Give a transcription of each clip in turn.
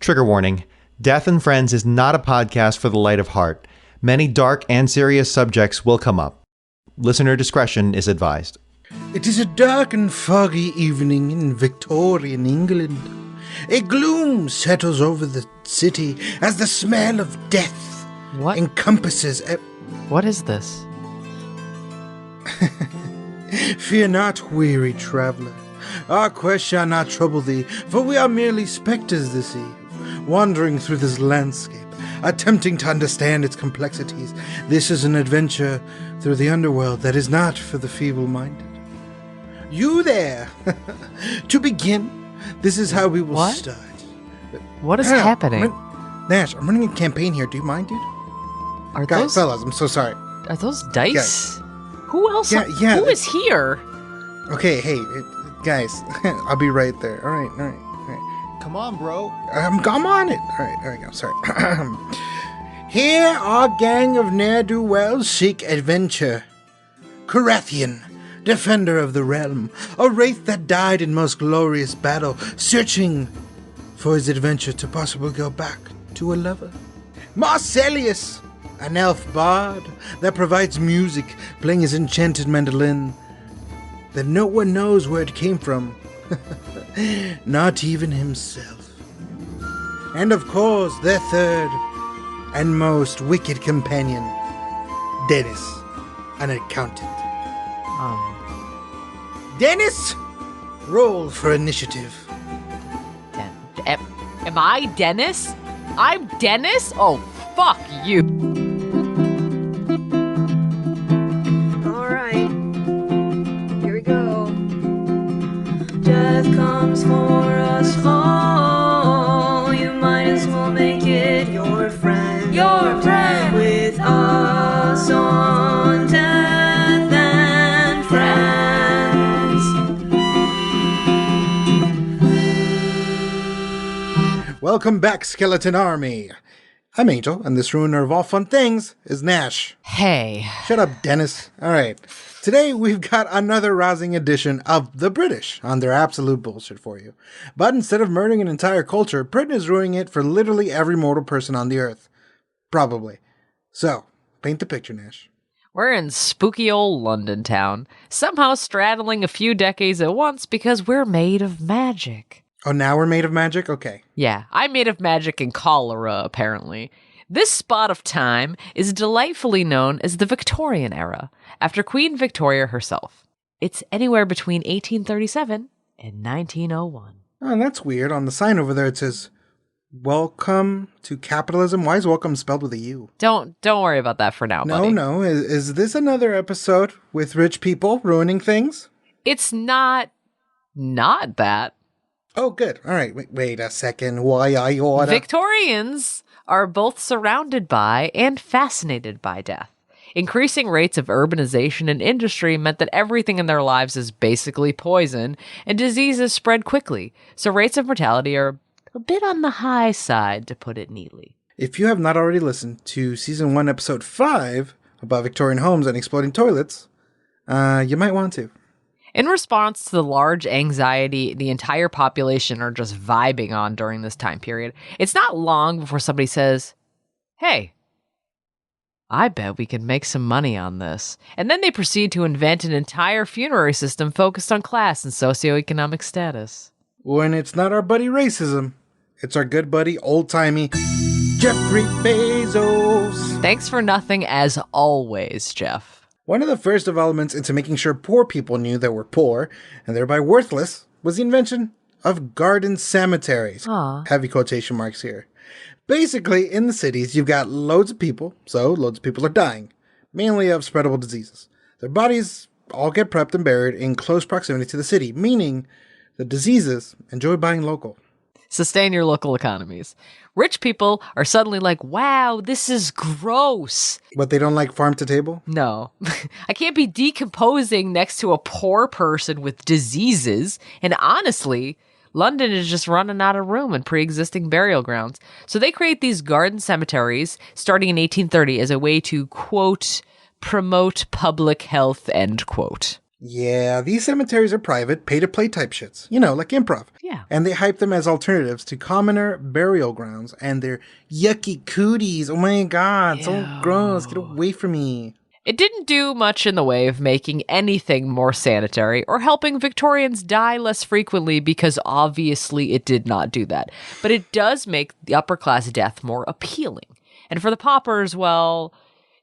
Trigger warning. Death and Friends is not a podcast for the light of heart. Many dark and serious subjects will come up. Listener discretion is advised. It is a dark and foggy evening in Victorian England. A gloom settles over the city as the smell of death encompasses... What is this? Fear not, weary traveller. Our quest shall not trouble thee, for we are merely spectres this eve, wandering through this landscape, attempting to understand its complexities. This is an adventure through the underworld that is not for the feeble-minded. You there! To begin, this is how we will start. What is happening? Nash, I'm running a campaign here. Do you mind, dude? Guys, fellas, I'm so sorry. Are those dice? Guys. Who else? Yeah, Who is here? Okay, hey, guys, I'll be right there. All right. Come on, bro. I'm on it. All right, there we go. Sorry. Here, our gang of ne'er-do-wells seek adventure. Carathian, defender of the realm, a wraith that died in most glorious battle, searching for his adventure to possibly go back to a lover. Marcellius, an elf bard that provides music, playing his enchanted mandolin that no one knows where it came from. Not even himself. And of course, their third and most wicked companion, Dennis, an accountant. Dennis, roll for initiative. Am I Dennis? I'm Dennis? Oh, fuck you. Alright. Here we go. Death comes for us all. You might as well make it your friend. Your friend. With us on Death and Friends. Welcome back, Skeleton Army. I'm Angel, and this ruiner of all fun things is Nash. Hey. Shut up, Dennis. All right. Today, we've got another rousing edition of the British on their absolute bullshit for you. But instead of murdering an entire culture, Britain is ruining it for literally every mortal person on the earth. Probably. So, paint the picture, Nash. We're in spooky old London town, somehow straddling a few decades at once because we're made of magic. Oh, now we're made of magic? Okay. Yeah, I'm made of magic and cholera, apparently. This spot of time is delightfully known as the Victorian era, after Queen Victoria herself. It's anywhere between 1837 and 1901. Oh, and that's weird. On the sign over there, it says, "Welcome to Capitalism." Why is welcome spelled with a U? Don't worry about that for now, buddy. No. Is this another episode with rich people ruining things? It's not that. Oh, good. All right. Wait a second. Why I order? Victorians are both surrounded by and fascinated by death. Increasing rates of urbanization and industry meant that everything in their lives is basically poison, and diseases spread quickly, so rates of mortality are a bit on the high side, to put it neatly. If you have not already listened to Season 1, Episode 5 about Victorian homes and exploding toilets, you might want to. In response to the large anxiety the entire population are just vibing on during this time period, it's not long before somebody says, "Hey, I bet we could make some money on this." And then they proceed to invent an entire funerary system focused on class and socioeconomic status. When it's not our buddy racism, it's our good buddy old-timey Jeffrey Bezos. Thanks for nothing as always, Jeff. One of the first developments into making sure poor people knew they were poor, and thereby worthless, was the invention of garden cemeteries. Heavy quotation marks here. Basically, in the cities, you've got loads of people, so loads of people are dying, mainly of spreadable diseases. Their bodies all get prepped and buried in close proximity to the city, meaning the diseases enjoy buying local. Sustain your local economies. Rich people are suddenly like, wow, this is gross. But they don't like farm to table? No. I can't be decomposing next to a poor person with diseases. And honestly, London is just running out of room in pre-existing burial grounds. So they create these garden cemeteries starting in 1830 as a way to, quote, promote public health, end quote. Yeah, these cemeteries are private, pay-to-play type shits. You know, like improv. Yeah. And they hype them as alternatives to commoner burial grounds and their yucky cooties. Oh my god, so Ew. gross. Get away from me. It didn't do much in the way of making anything more sanitary or helping Victorians die less frequently because obviously it did not do that. But it does make the upper class death more appealing. And for the paupers, well,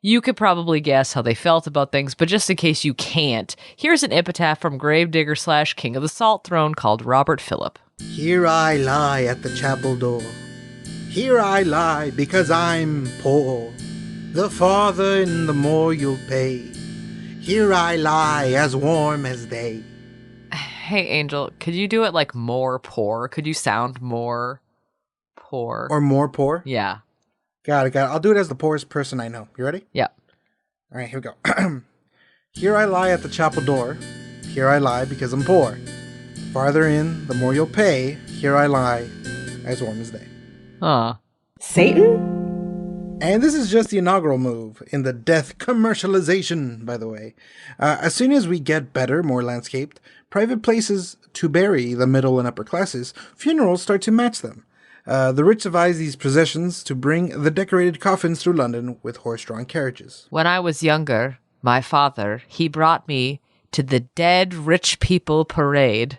you could probably guess how they felt about things, but just in case you can't, here's an epitaph from gravedigger / King of the Salt Throne called Robert Phillip. Here I lie at the chapel door. Here I lie because I'm poor. The farther in the more you'll pay. Here I lie as warm as they. Hey, Angel, could you do it like more poor? Could you sound more poor? Or more poor? Yeah. Got it. I'll do it as the poorest person I know. You ready? Yeah. All right, here we go. Here I lie at the chapel door. Here I lie because I'm poor. Farther in, the more you'll pay. Here I lie, as warm as they. Huh. Satan? And this is just the inaugural move in the death commercialization, by the way. As soon as we get better, more landscaped, private places to bury the middle and upper classes, funerals start to match them. The rich devise these processions to bring the decorated coffins through London with horse-drawn carriages. When I was younger, my father, he brought me to the Dead Rich People Parade.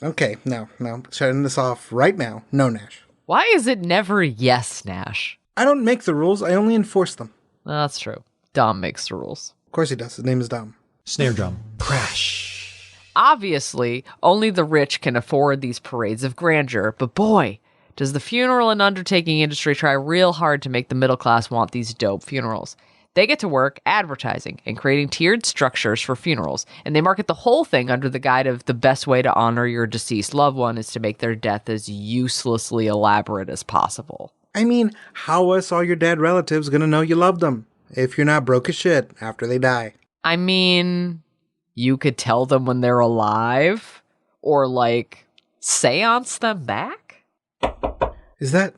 Okay, now, shutting this off right now. No, Nash. Why is it never yes, Nash? I don't make the rules, I only enforce them. Well, that's true. Dom makes the rules. Of course he does. His name is Dom. Snare drum. Crash. Obviously, only the rich can afford these parades of grandeur, but boy, does the funeral and undertaking industry try real hard to make the middle class want these dope funerals. They get to work advertising and creating tiered structures for funerals, and they market the whole thing under the guise of the best way to honor your deceased loved one is to make their death as uselessly elaborate as possible. I mean, how else are your dead relatives gonna know you loved them if you're not broke as shit after they die? I mean, you could tell them when they're alive, or like, seance them back? Is that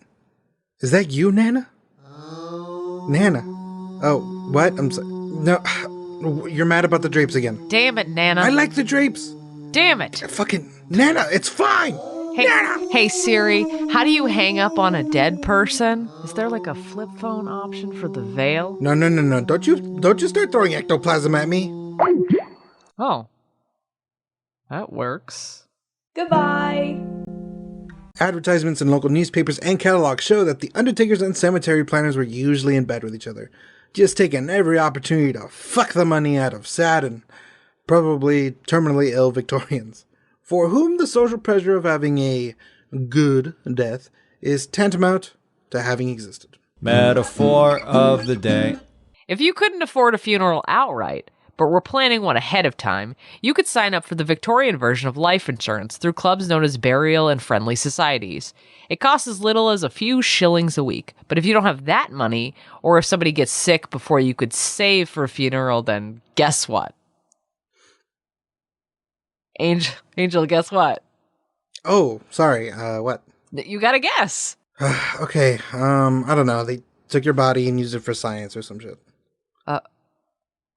you, Nana? Nana? Oh, what? I'm sorry. No, you're mad about the drapes again. Damn it, Nana. I like the drapes. Damn it. Fucking Nana, it's fine. Hey Siri, how do you hang up on a dead person? Is there like a flip phone option for the veil? No. Don't you start throwing ectoplasm at me. Oh. That works. Goodbye. Advertisements in local newspapers and catalogs show that the undertakers and cemetery planners were usually in bed with each other, just taking every opportunity to fuck the money out of sad and probably terminally ill Victorians, for whom the social pleasure of having a good death is tantamount to having existed. Metaphor of the day. If you couldn't afford a funeral outright, but were planning one ahead of time, you could sign up for the Victorian version of life insurance through clubs known as burial and friendly societies. It costs as little as a few shillings a week, but if you don't have that money, or if somebody gets sick before you could save for a funeral, then guess what? Angel, guess what? Oh, sorry, what? You gotta guess. Okay, I don't know. They took your body and used it for science or some shit.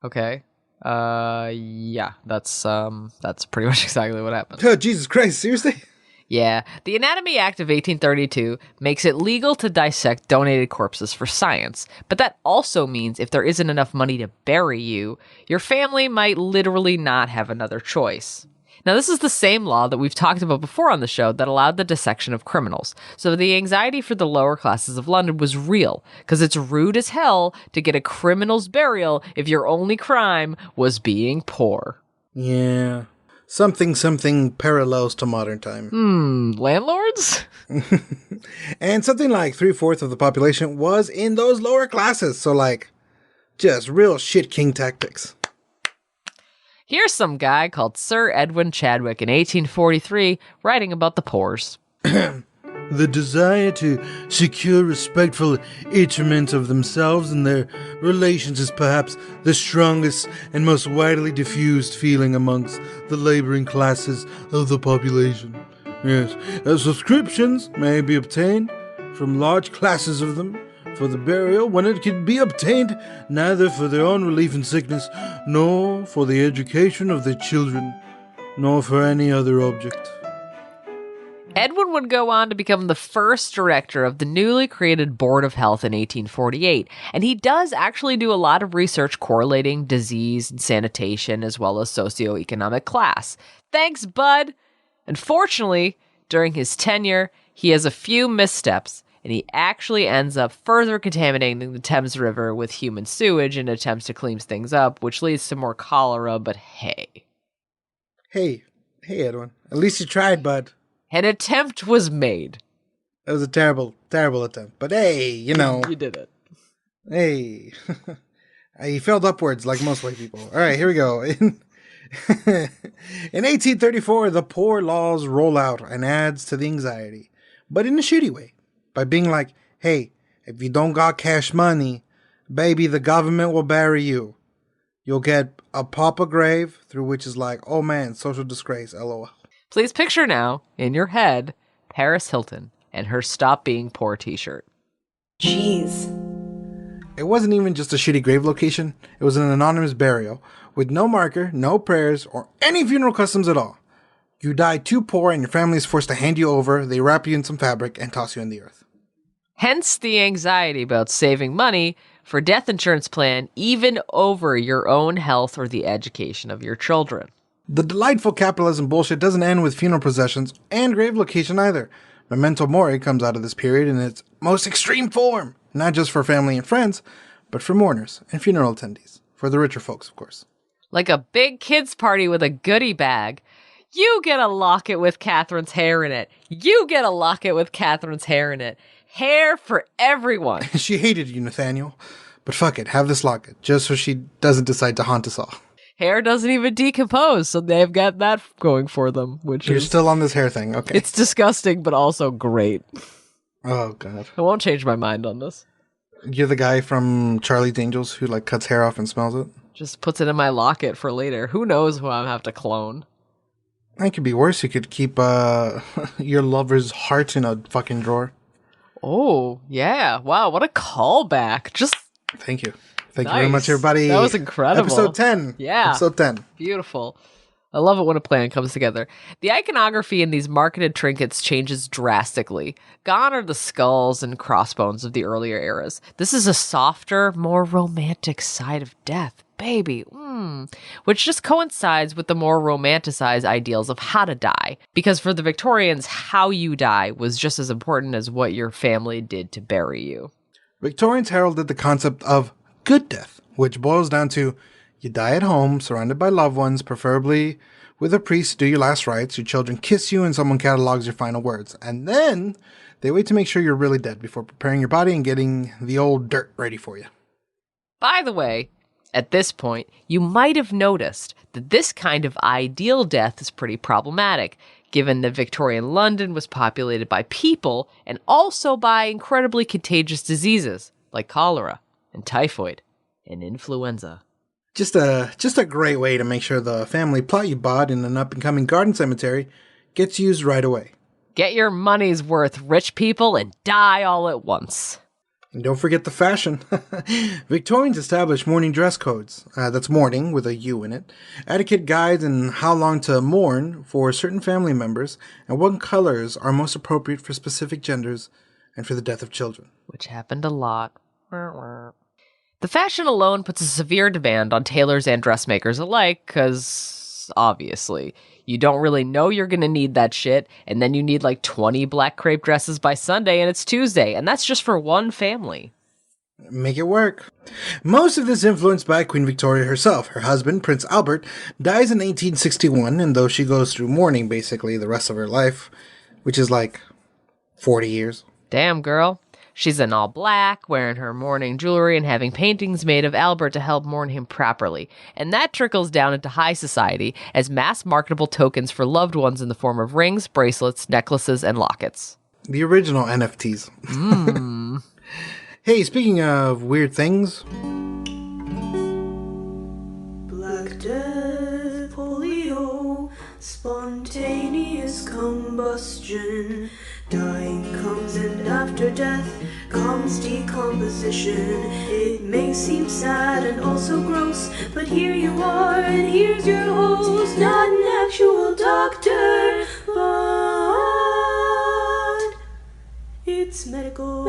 Okay. Yeah, that's pretty much exactly what happened. Oh, Jesus Christ, seriously? Yeah, the Anatomy Act of 1832 makes it legal to dissect donated corpses for science, but that also means if there isn't enough money to bury you, your family might literally not have another choice. Now, this is the same law that we've talked about before on the show that allowed the dissection of criminals. So the anxiety for the lower classes of London was real, because it's rude as hell to get a criminal's burial if your only crime was being poor. Yeah. Something parallels to modern time. Landlords? And something like 3/4 of the population was in those lower classes, so like, just real shit king tactics. Here's some guy called Sir Edwin Chadwick in 1843 writing about the poors. The desire to secure respectful interment of themselves and their relations is perhaps the strongest and most widely diffused feeling amongst the laboring classes of the population. Yes, subscriptions may be obtained from large classes of them for the burial when it could be obtained neither for their own relief in sickness, nor for the education of their children, nor for any other object. Edwin would go on to become the first director of the newly created Board of Health in 1848, and he does actually do a lot of research correlating disease and sanitation as well as socioeconomic class. Thanks, bud! Unfortunately, during his tenure, he has a few missteps, and he actually ends up further contaminating the Thames River with human sewage in attempts to clean things up, which leads to more cholera, but hey. Hey, Edwin. At least you tried, bud. An attempt was made. That was a terrible, terrible attempt. But hey, you know. You did it. Hey. He failed upwards like most white people. All right, here we go. In 1834, the poor laws roll out and adds to the anxiety. But in a shitty way. By being like, hey, if you don't got cash money, baby, the government will bury you. You'll get a pauper grave, through which is like, oh man, social disgrace, lol. Please picture now, in your head, Paris Hilton and her Stop Being Poor t-shirt. Jeez. It wasn't even just a shitty grave location. It was an anonymous burial with no marker, no prayers, or any funeral customs at all. You die too poor and your family is forced to hand you over, they wrap you in some fabric, and toss you in the earth. Hence the anxiety about saving money for death insurance plan even over your own health or the education of your children. The delightful capitalism bullshit doesn't end with funeral processions and grave location either. Memento Mori comes out of this period in its most extreme form, not just for family and friends, but for mourners and funeral attendees. For the richer folks, of course. Like a big kids party with a goodie bag. You get a locket with Catherine's hair in it. You get a locket with Catherine's hair in it. Hair for everyone. She hated you, Nathaniel. But fuck it, have this locket, just so she doesn't decide to haunt us all. Hair doesn't even decompose, so they've got that going for them, which You're is... still on this hair thing, okay. It's disgusting, but also great. Oh, God. I won't change my mind on this. You're the guy from Charlie's Angels who, like, cuts hair off and smells it? Just puts it in my locket for later. Who knows who I'll have to clone? That could be worse. You could keep your lover's heart in a fucking drawer. Oh, yeah. Wow, what a callback. Just... Thank you. Thank you very much, everybody. That was incredible. Episode 10. Yeah. Episode 10. Beautiful. I love it when a plan comes together. The iconography in these marketed trinkets changes drastically. Gone are the skulls and crossbones of the earlier eras. This is a softer, more romantic side of death. Baby, which just coincides with the more romanticized ideals of how to die. Because for the Victorians, how you die was just as important as what your family did to bury you. Victorians heralded the concept of good death, which boils down to you die at home, surrounded by loved ones, preferably with a priest to do your last rites, your children kiss you, and someone catalogs your final words. And then they wait to make sure you're really dead before preparing your body and getting the old dirt ready for you. By the way, at this point, you might have noticed that this kind of ideal death is pretty problematic, given that Victorian London was populated by people and also by incredibly contagious diseases like cholera and typhoid and influenza. Just a great way to make sure the family plot you bought in an up-and-coming garden cemetery gets used right away. Get your money's worth, rich people, and die all at once. And don't forget the fashion. Victorians established mourning dress codes. That's mourning with a U in it. Etiquette guides and how long to mourn for certain family members and what colors are most appropriate for specific genders and for the death of children. Which happened a lot. The fashion alone puts a severe demand on tailors and dressmakers alike, because, obviously, you don't really know you're going to need that shit, and then you need like 20 black crepe dresses by Sunday, and it's Tuesday, and that's just for one family. Make it work. Most of this influenced by Queen Victoria herself. Her husband, Prince Albert, dies in 1861, and though she goes through mourning basically the rest of her life, which is like 40 years. Damn, girl. She's in all black, wearing her mourning jewelry and having paintings made of Albert to help mourn him properly. And that trickles down into high society as mass marketable tokens for loved ones in the form of rings, bracelets, necklaces, and lockets. The original NFTs. Hey, speaking of weird things. Black Death, polio, spontaneous combustion. Dying comes and after death comes decomposition. It may seem sad and also gross, but here you are and here's your host. Not an actual doctor, but it's medical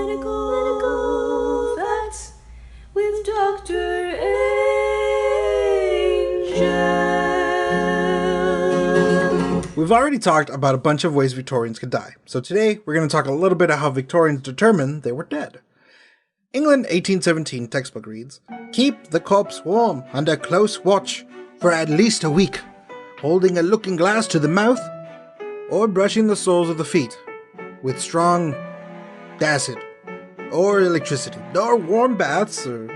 facts with Dr. Angel. We've already talked about a bunch of ways Victorians could die, so today we're going to talk a little bit about how Victorians determined they were dead. England 1817 textbook reads, "Keep the corpse warm under close watch for at least a week, holding a looking glass to the mouth or brushing the soles of the feet with strong acid or electricity, or warm baths or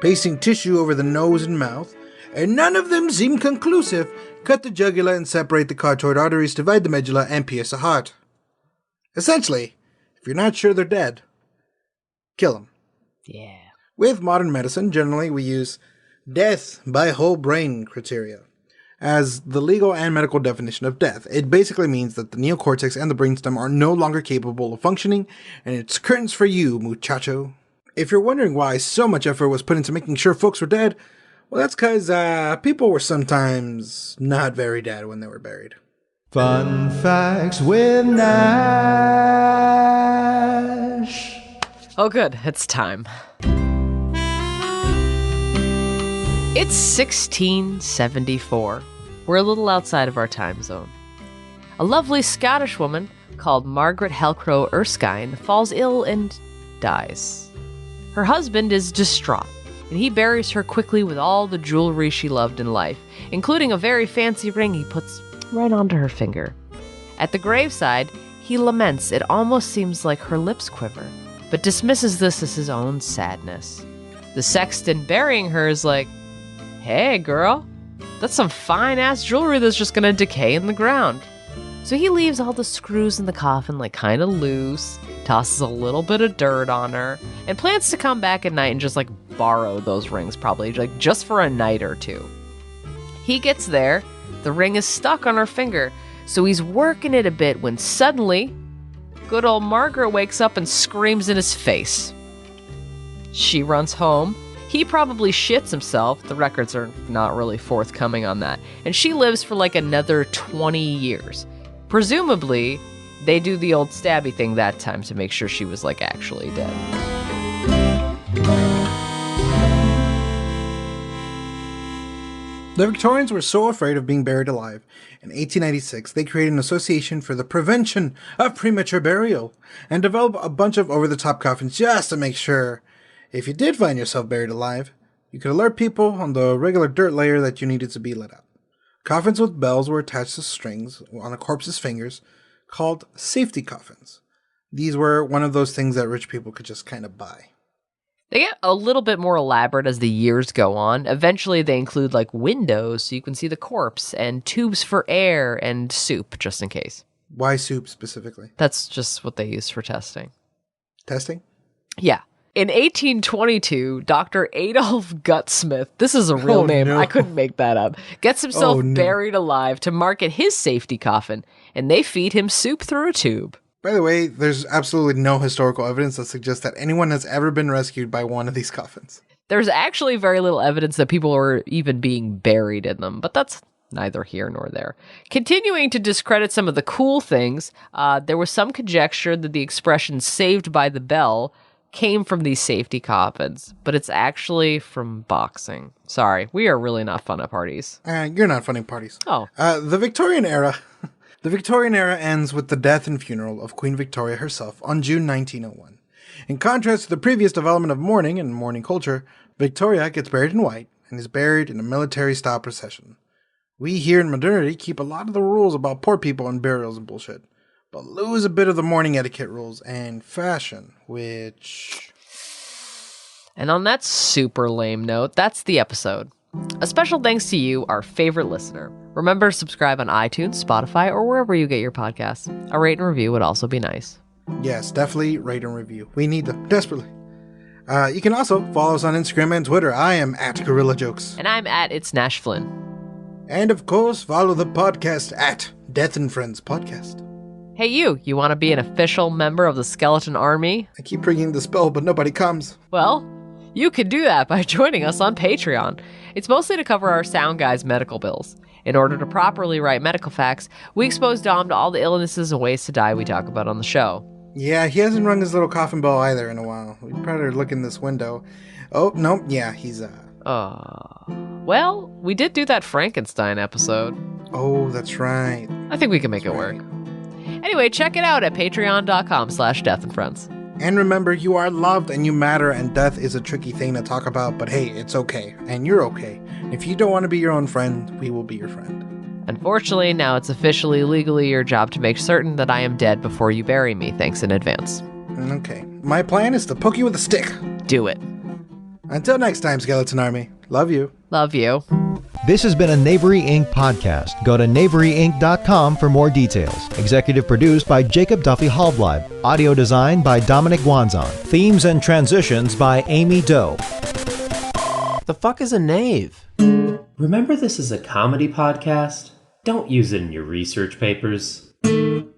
pasting tissue over the nose and mouth, and none of them seem conclusive. Cut the jugular and separate the carotid arteries, divide the medulla, and pierce the heart." Essentially, if you're not sure they're dead, kill them. Yeah. With modern medicine, generally we use death by whole brain criteria as the legal and medical definition of death. It basically means that the neocortex and the brainstem are no longer capable of functioning, and it's curtains for you, muchacho. If you're wondering why so much effort was put into making sure folks were dead, well, that's because people were sometimes not very dead when they were buried. Fun facts with Nash. Oh, good. It's time. It's 1674. We're a little outside of our time zone. A lovely Scottish woman called Margaret Halcrow Erskine falls ill and dies. Her husband is distraught, and he buries her quickly with all the jewelry she loved in life, including a very fancy ring he puts right onto her finger. At the graveside, he laments. It almost seems like her lips quiver, but dismisses this as his own sadness. The sexton burying her is like, "Hey, girl, that's some fine-ass jewelry that's just gonna decay in the ground." So he leaves all the screws in the coffin like kind of loose, tosses a little bit of dirt on her, and plans to come back at night and just like borrow those rings, probably like just for a night or two. He gets there, the ring is stuck on her finger, so he's working it a bit when suddenly, good old Margaret wakes up and screams in his face. She runs home. He probably shits himself. The records are not really forthcoming on that. And she lives for like another 20 years. Presumably, they do the old stabby thing that time to make sure she was like actually dead. The Victorians were so afraid of being buried alive, in 1896 they created an association for the prevention of premature burial and developed a bunch of over-the-top coffins just to make sure if you did find yourself buried alive, you could alert people on the regular dirt layer that you needed to be let out. Coffins with bells were attached to strings on a corpse's fingers called safety coffins. These were one of those things that rich people could just kind of buy. They get a little bit more elaborate as the years go on. Eventually, they include like windows so you can see the corpse, and tubes for air, and soup, just in case. Why soup specifically? That's just what they use for testing. Testing? Yeah. In 1822, Dr. Adolf Gutsmith, this is a real name, no. I couldn't make that up, gets himself buried alive to market his safety coffin, and they feed him soup through a tube. By the way, there's absolutely no historical evidence that suggests that anyone has ever been rescued by one of these coffins. There's actually very little evidence that people were even being buried in them, but that's neither here nor there. Continuing to discredit some of the cool things, there was some conjecture that the expression "saved by the bell" came from these safety coffins, but it's actually from boxing. Sorry, we are really not fun at parties. You're not funny parties. Oh. The Victorian era ends with the death and funeral of Queen Victoria herself on June 1901. In contrast to the previous development of mourning and mourning culture, Victoria gets buried in white and is buried in a military-style procession. We here in modernity keep a lot of the rules about poor people and burials and bullshit, but lose a bit of the mourning etiquette rules and fashion, which... And on that super lame note, that's the episode. A special thanks to you, our favorite listener. Remember to subscribe on iTunes, Spotify, or wherever you get your podcasts. A rate and review would also be nice. Yes, definitely rate and review. We need them, desperately. You can also follow us on Instagram and Twitter. I am at Gorilla Jokes. And I'm at It's Nash Flynn. And of course, follow the podcast at Death and Friends Podcast. Hey you want to be an official member of the Skeleton Army? I keep ringing the spell, but nobody comes. Well, you can do that by joining us on Patreon. It's mostly to cover our sound guy's medical bills. In order to properly write medical facts, we expose Dom to all the illnesses and ways to die we talk about on the show. Yeah, he hasn't rung his little coffin bell either in a while. We better look in this window. Oh, no, yeah, he's, Well, we did do that Frankenstein episode. Oh, that's right. I think we can make it work. Anyway, check it out at patreon.com/deathandfriends. And remember, you are loved and you matter, and death is a tricky thing to talk about, but hey, it's okay. And you're okay. If you don't want to be your own friend, we will be your friend. Unfortunately, now it's officially legally your job to make certain that I am dead before you bury me. Thanks in advance. Okay. My plan is to poke you with a stick. Do it. Until next time, Skeleton Army. Love you. Love you. This has been a Knavery Inc. podcast. Go to knaveryinc.com for more details. Executive produced by Jacob Duffy Hallbleib. Audio design by Dominic Guanzon. Themes and transitions by Amy Doe. The fuck is a knave? Remember, this is a comedy podcast? Don't use it in your research papers.